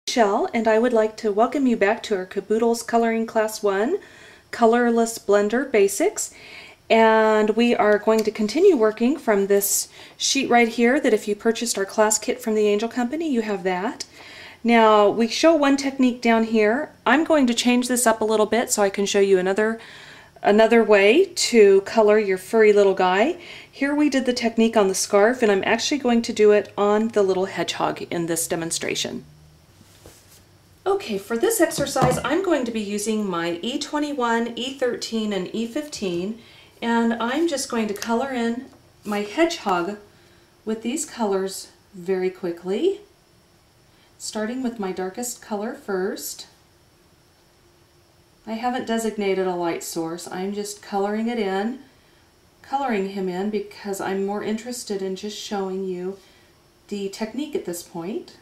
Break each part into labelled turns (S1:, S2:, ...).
S1: Michelle, and I would like to welcome you back to our Caboodles Coloring Class 1, Colorless Blender Basics. And we are going to continue working from this sheet right here that if you purchased our class kit from the Angel Company, you have that. Now, we show one technique down here. I'm going to change this up a little bit so I can show you another way to color your furry little guy. Here we did the technique on the scarf, and I'm actually going to do it on the little hedgehog in this demonstration. Okay, for this exercise I'm going to be using my E21, E13, and E15, and I'm just going to color in my hedgehog with these colors very quickly, starting with my darkest color first. I haven't designated a light source, I'm just coloring him in because I'm more interested in just showing you the technique at this point.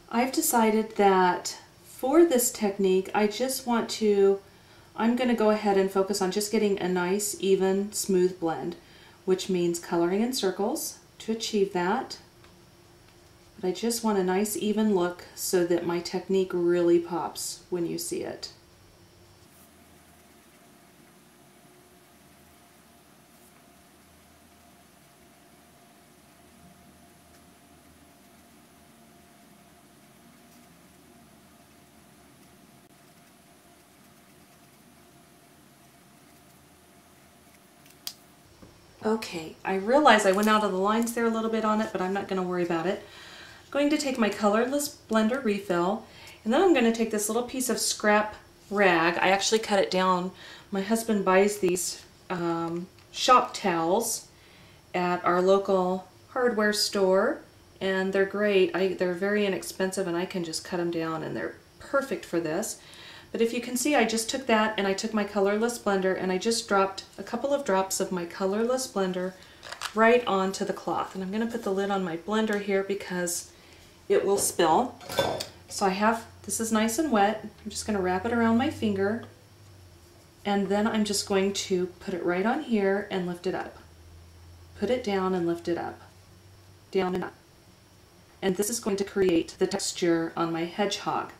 S1: I've decided that for this technique I'm going to go ahead and focus on just getting a nice, even, smooth blend, which means coloring in circles to achieve that. But I just want a nice, even look so that my technique really pops when you see it. Okay, I realize I went out of the lines there a little bit on it, but I'm not going to worry about it. I'm going to take my Colorless Blender refill, and then I'm going to take this little piece of scrap rag. I actually cut it down. My husband buys these shop towels at our local hardware store, and they're great. They're very inexpensive, and I can just cut them down, and they're perfect for this. But if you can see, I just took that and I took my Colorless Blender and I just dropped a couple of drops of my Colorless Blender right onto the cloth. And I'm going to put the lid on my blender here because it will spill. So this is nice and wet. I'm just going to wrap it around my finger, and then I'm just going to put it right on here and lift it up. Put it down and lift it up. Down and up. And this is going to create the texture on my hedgehog.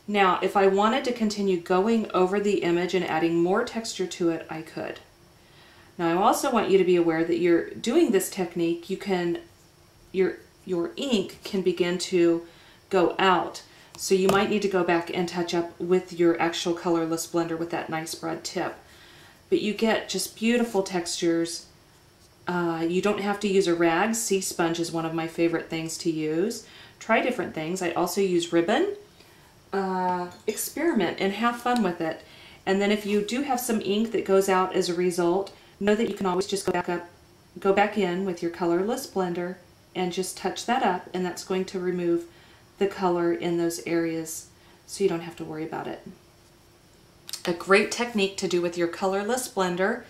S1: Now, if I wanted to continue going over the image and adding more texture to it, I could. Now, I also want you to be aware that you're doing this technique, your ink can begin to go out. So you might need to go back and touch up with your actual Colorless Blender with that nice broad tip. But you get just beautiful textures. You don't have to use a rag. Sea sponge is one of my favorite things to use. Try different things. I also use ribbon. Experiment and have fun with it. And then if you do have some ink that goes out as a result, know that you can always just go back in with your Colorless Blender and just touch that up, and that's going to remove the color in those areas so you don't have to worry about it. A great technique to do with your Colorless Blender,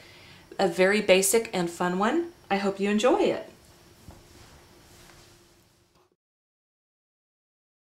S1: a very basic and fun one. I hope you enjoy it.